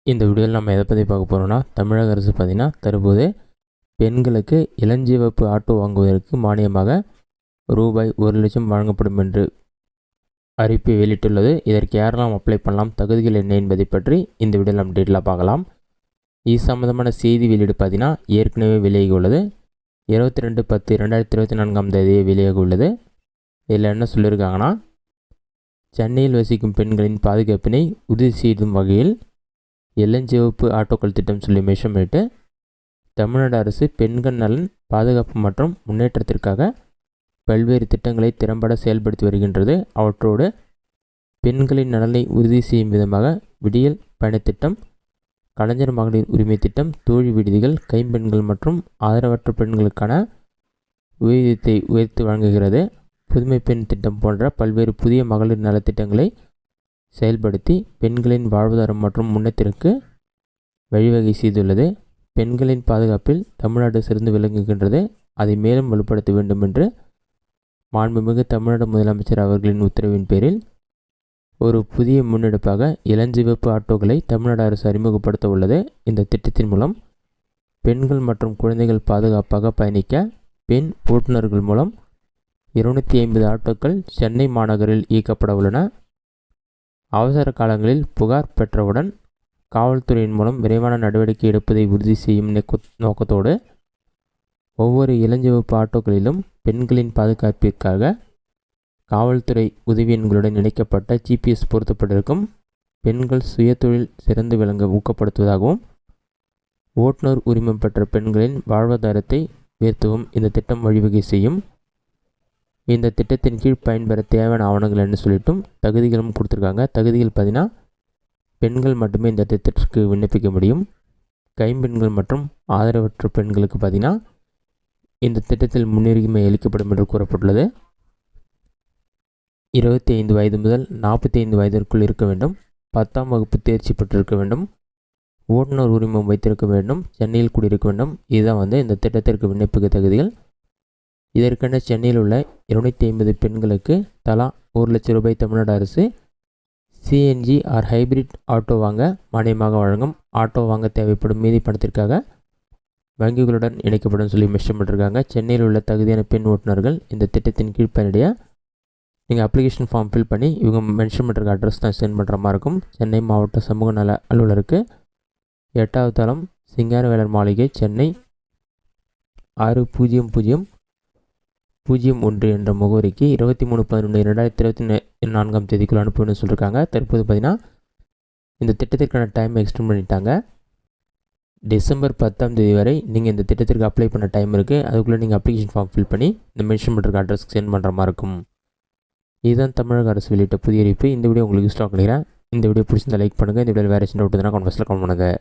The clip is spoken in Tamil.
இந்த வீடியோவில் நம்ம எதை பற்றி பார்க்க போகிறோம்னா, தமிழக அரசு பார்த்திங்கன்னா தற்போது பெண்களுக்கு இளஞ்சிவப்பு ஆட்டோ வாங்குவதற்கு மானியமாக ரூபாய் 1,00,000 வழங்கப்படும் என்று அறிவிப்பை வெளியிட்டுள்ளது. இதற்கு யாரெல்லாம் அப்ளை பண்ணலாம், தகுதிகள் என்ன என்பதை பற்றி இந்த வீடியோவில் நம்ம டீட்டெயிலாக பார்க்கலாம். இது சம்மந்தமான செய்தி வெளியீடு பார்த்திங்கன்னா ஏற்கனவே வெளியாகி உள்ளது. 22/10/2024 வெளியாக உள்ளது. இதில் என்ன சொல்லியிருக்காங்கன்னா, சென்னையில் வசிக்கும் பெண்களின் பாதுகாப்பினை உறுதி செய்யும் வகையில் இளஞ்சிவப்பு ஆட்டோக்கள் திட்டம் சொல்லி மென்ஷன் பண்ணிட்டு, தமிழ்நாடு அரசு பெண்கள் நலன், பாதுகாப்பு மற்றும் முன்னேற்றத்திற்காக பல்வேறு திட்டங்களை திறம்பட செயல்படுத்தி வருகின்றது. அவற்றோடு பெண்களின் நலனை உறுதி செய்யும் விதமாக விடியல் பயணத்திட்டம், கலைஞர் மகளிர் உரிமை திட்டம், தோழி விடுதிகள், கைம்பெண்கள் மற்றும் ஆதரவற்ற பெண்களுக்கான ஊதியத்தை உயர்த்தி வழங்குகிறது. புதுமை பெண் திட்டம் போன்ற பல்வேறு புதிய மகளிர் நலத்திட்டங்களை செயல்படுத்தி பெண்களின் வாழ்வாதாரம் மற்றும் முன்னேற்றத்திற்கு வழிவகை செய்துள்ளது. பெண்களின் பாதுகாப்பில் தமிழ்நாடு சிறந்து விளங்குகின்றது. அதை மேலும் வலுப்படுத்த வேண்டும் என்று மாண்புமிகு தமிழ்நாடு முதலமைச்சர் அவர்களின் உத்தரவின் பேரில் ஒரு புதிய முன்னெடுப்பாக இளஞ்சிவப்பு ஆட்டோக்களை தமிழ்நாடு அரசு அறிமுகப்படுத்த உள்ளது. இந்த திட்டத்தின் மூலம் பெண்கள் மற்றும் குழந்தைகள் பாதுகாப்பாக பயணிக்க பெண் ஓட்டுநர்கள் மூலம் 250 ஆட்டோக்கள் சென்னை மாநகரில் இயக்கப்பட உள்ளன. அவசர காலங்களில் புகார் பெற்றவுடன் காவல்துறையின் மூலம் விரைவான நடவடிக்கை எடுப்பதை உறுதி செய்யும் நோக்கத்தோடு ஒவ்வொரு இளஞ்சிவப்பு ஆட்டோக்களிலும் பெண்களின் பாதுகாப்பிற்காக காவல்துறை உதவி எண்களுடன் இணைக்கப்பட்ட GPS பொருத்தப்பட்டிருக்கும். பெண்கள் சுயதொழில் சிறந்து விளங்க ஊக்கப்படுத்துவதாகவும் ஓட்டுநர் உரிமம் பெற்ற பெண்களின் வாழ்வாதாரத்தை உயர்த்தவும் இந்த திட்டம் வழிவகை செய்யும். இந்த திட்டத்தின் கீழ் பயன்பெற தேவையான ஆவணங்கள் என்ன சொல்லிட்டும் தகுதிகளும் கொடுத்துருக்காங்க. தகுதிகள் பார்த்தீங்கன்னா, பெண்கள் மட்டுமே இந்த திட்டத்திற்கு விண்ணப்பிக்க முடியும். கைம்பெண்கள் மற்றும் ஆதரவற்ற பெண்களுக்கு பார்த்திங்கன்னா இந்த திட்டத்தில் முன்னுரிமை அளிக்கப்படும் என்று கூறப்பட்டுள்ளது. 25 வயது முதல் 45 வயதிற்குள் இருக்க வேண்டும். 10ஆம் வகுப்பு தேர்ச்சி பெற்றிருக்க வேண்டும். ஓட்டுநர் உரிமம் வைத்திருக்க வேண்டும். சென்னையில் குடியிருக்க வேண்டும். இதுதான் இந்த திட்டத்திற்கு விண்ணப்பிக்க தகுதிகள். இதற்கென சென்னையில் உள்ள 250 பெண்களுக்கு தலா 1,00,000 ரூபாய் தமிழ்நாடு அரசு CNG ஆர் ஹைபிரிட் ஆட்டோ வாங்க மானியமாக வழங்கும். ஆட்டோ வாங்க தேவைப்படும் மீதி பணத்திற்காக வங்கிகளுடன் இணைக்கப்படும் சொல்லி மென்ஷன் பண்ணிருக்காங்க. சென்னையில் உள்ள தகுதியான பெண் ஓட்டுநர்கள் இந்த திட்டத்தின் கீழ் பயனடைய நீங்கள் அப்ளிகேஷன் ஃபார்ம் ஃபில் பண்ணி இவங்க மென்ஷன் பண்ணுற அட்ரஸ் தான் சென்ட் பண்ணுற மாதிரி இருக்கும். சென்னை மாவட்ட சமூக நல அலுவலருக்கு 8வது தளம் சிங்காரவேலர் மாளிகை, சென்னை 600001 என்ற முகவரிக்கு 23/11/2024 அனுப்பணும்னு சொல்லியிருக்காங்க. தற்போது பார்த்திங்கன்னா இந்த திட்டத்திற்கான டைம் எக்ஸ்டெண்ட் பண்ணிட்டாங்க. டிசம்பர் 10 வரை நீங்கள் இந்த திட்டத்திற்கு அப்ளை பண்ண டைம் இருக்குது. அதுக்குள்ளே நீங்கள் அப்ளிகேஷன் ஃபார்ம் ஃபில் பண்ணி இந்த மென்ஷன் பண்ணுற அட்ரஸ்க்கு சென்ட் பண்ணுற மாதிரி இருக்கும். இதுதான் தமிழக அரசு வெளியிட்ட புதிய அறிவிப்பு. இந்த வீடியோ உங்களுக்கு யூஸ்ஃபுல்லாக கிடைக்கிறேன். இந்த வீடியோ பிடிச்சிருந்தா லைக் பண்ணுங்கள். இந்த வீடியோ வேறு சின்ன விட்டுதுன்னா கமெண்ட் பாக்ஸில் கமெண்ட் பண்ணுங்கள்.